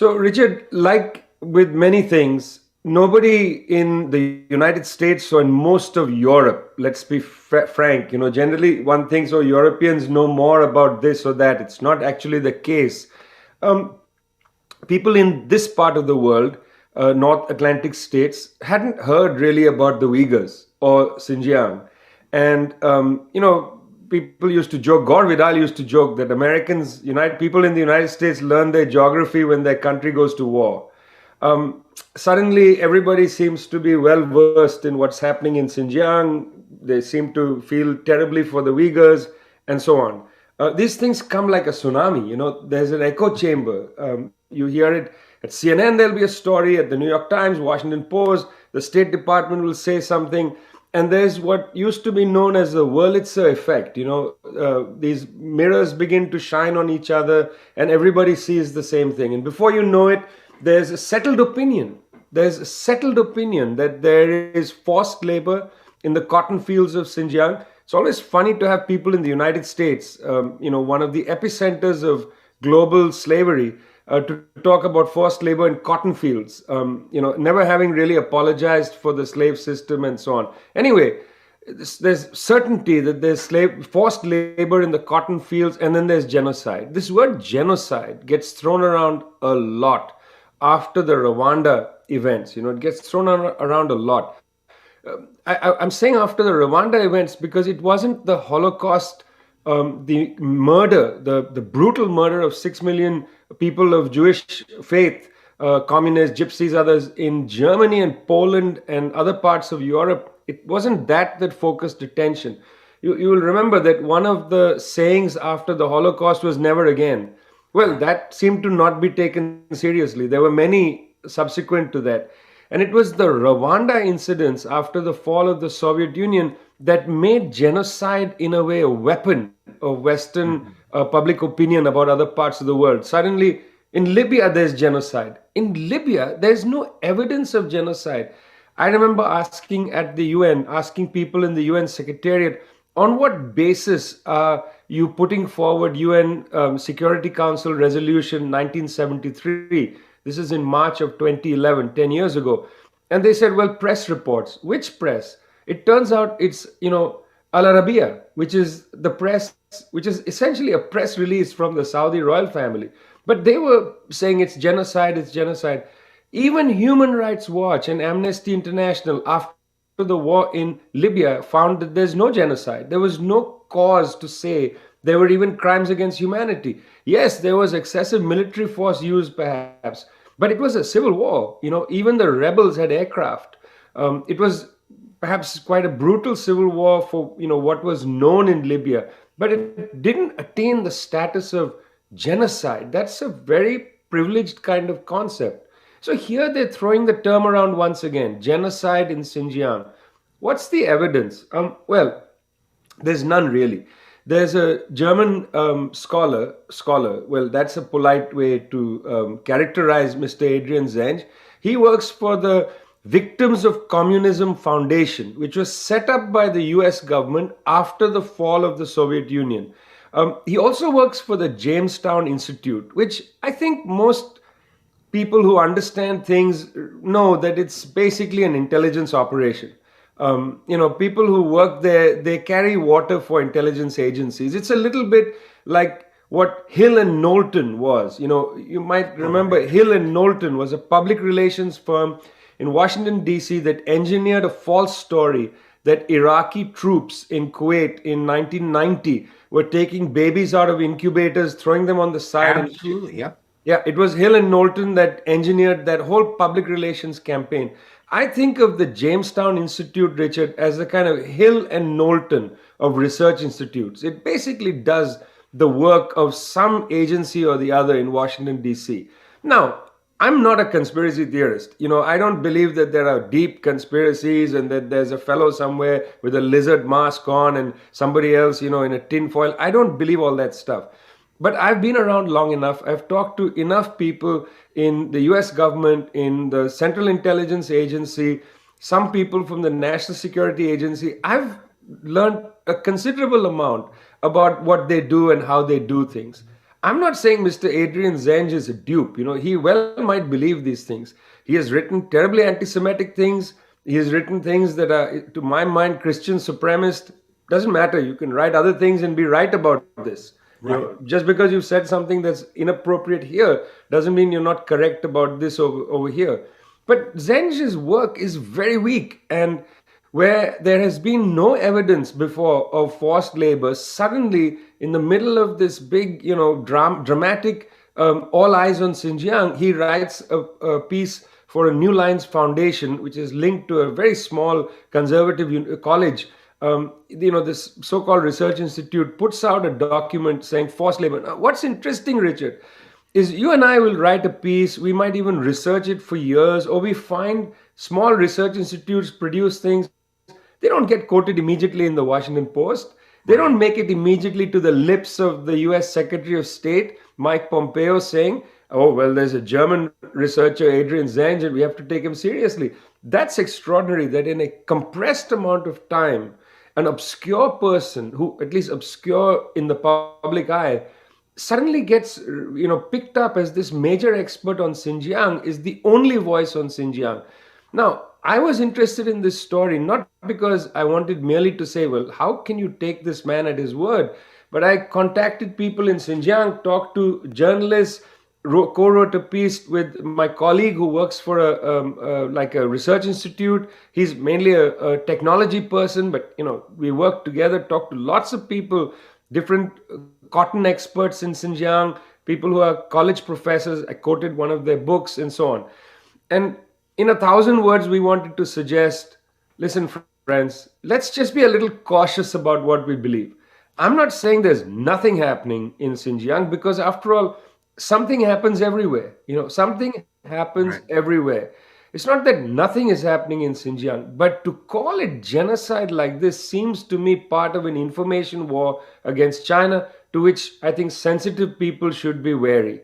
So, Richard, like with many things, nobody in the United States or in most of Europe, let's be frank, generally one thinks, oh, Europeans know more about this or that. It's not actually the case. Um, People in this part of the world, North Atlantic states, hadn't heard really about the Uyghurs or Xinjiang. And, people used to joke, Gore Vidal used to joke that people in the United States learn their geography when their country goes to war. Suddenly, everybody seems to be well versed in what's happening in Xinjiang. They seem to feel terribly for the Uyghurs and so on. These things come like a tsunami. There's an echo chamber. You hear it at CNN, there'll be a story, at the New York Times, Washington Post, the State Department will say something. And there's what used to be known as the Wurlitzer effect. These mirrors begin to shine on each other and everybody sees the same thing. And before you know it, there's a settled opinion. There's a settled opinion that there is forced labor in the cotton fields of Xinjiang. It's always funny to have people in the United States, one of the epicenters of global slavery, to talk about forced labor in cotton fields, never having really apologized for the slave system and so on. Anyway, there's certainty that there's forced labor in the cotton fields, and then there's genocide. This word genocide gets thrown around a lot after the Rwanda events. It gets thrown around a lot. I'm saying after the Rwanda events because it wasn't the Holocaust, the murder, the brutal murder of 6 million people of Jewish faith, communists, gypsies, others in Germany and Poland and other parts of Europe. It wasn't that focused attention. You will remember that one of the sayings after the Holocaust was never again. Well, that seemed to not be taken seriously. There were many subsequent to that. And it was the Rwanda incidents after the fall of the Soviet Union that made genocide in a way a weapon of Western public opinion about other parts of the world. Suddenly, in Libya, there's genocide. In Libya, there's no evidence of genocide. I remember asking people in the UN Secretariat, on what basis are you putting forward UN Security Council Resolution 1973? This is in March of 2011, 10 years ago. And they said, well, press reports. Which press? It turns out it's, Al Arabiya, which is the press, which is essentially a press release from the Saudi royal family. But they were saying it's genocide, it's genocide. Even Human Rights Watch and Amnesty International, after the war in Libya, found that there's no genocide. There was no cause to say there were even crimes against humanity. Yes, there was excessive military force used perhaps, but it was a civil war. Even the rebels had aircraft. It was perhaps quite a brutal civil war for, what was known in Libya, but it didn't attain the status of genocide. That's a very privileged kind of concept. So here they're throwing the term around once again, genocide in Xinjiang. What's the evidence? Well, there's none really. There's a German scholar, well, that's a polite way to characterize Mr. Adrian Zenj. He works for the Victims of Communism Foundation, which was set up by the US government after the fall of the Soviet Union. He also works for the Jamestown Institute, which I think most people who understand things know that it's basically an intelligence operation. People who work there, they carry water for intelligence agencies. It's a little bit like what Hill and Knowlton was. You might remember Hill and Knowlton was a public relations firm in Washington, D.C. that engineered a false story that Iraqi troops in Kuwait in 1990 were taking babies out of incubators, throwing them on the side. Absolutely, yeah. Yeah, it was Hill and Knowlton that engineered that whole public relations campaign. I think of the Jamestown Institute, Richard, as the kind of Hill and Knowlton of research institutes. It basically does the work of some agency or the other in Washington, D.C. Now, I'm not a conspiracy theorist. I don't believe that there are deep conspiracies and that there's a fellow somewhere with a lizard mask on and somebody else, in a tin foil. I don't believe all that stuff. But I've been around long enough. I've talked to enough people in the US government, in the Central Intelligence Agency, some people from the National Security Agency. I've learned a considerable amount about what they do and how they do things. I'm not saying Mr. Adrian Zenj is a dupe. He well might believe these things. He has written terribly anti-Semitic things. He has written things that are, to my mind, Christian supremacist. Doesn't matter. You can write other things and be right about this. Right. Just because you've said something that's inappropriate here doesn't mean you're not correct about this over here. But Zenj's work is very weak, and where there has been no evidence before of forced labor, suddenly in the middle of this big, dramatic all eyes on Xinjiang, he writes a piece for a New Lines Foundation, which is linked to a very small conservative college. This so-called research institute puts out a document saying forced labor. Now, what's interesting, Richard, is you and I will write a piece, we might even research it for years, or we find small research institutes produce things. They don't get quoted immediately in the Washington Post. They don't Right. make it immediately to the lips of the US Secretary of State, Mike Pompeo, saying, oh, well, there's a German researcher, Adrian Zenj, and we have to take him seriously. That's extraordinary that in a compressed amount of time, an obscure person, who at least obscure in the public eye, suddenly gets picked up as this major expert on Xinjiang, is the only voice on Xinjiang. Now, I was interested in this story not because I wanted merely to say, well, how can you take this man at his word? But I contacted people in Xinjiang, talked to journalists, co-wrote a piece with my colleague who works for like a research institute. He's mainly a technology person, but we worked together, talked to lots of people, different cotton experts in Xinjiang, people who are college professors. I quoted one of their books and so on. And in 1,000 words, we wanted to suggest, listen, friends, let's just be a little cautious about what we believe. I'm not saying there's nothing happening in Xinjiang, because after all, something happens everywhere. Something happens Right. everywhere. It's not that nothing is happening in Xinjiang, but to call it genocide like this seems to me part of an information war against China, to which I think sensitive people should be wary.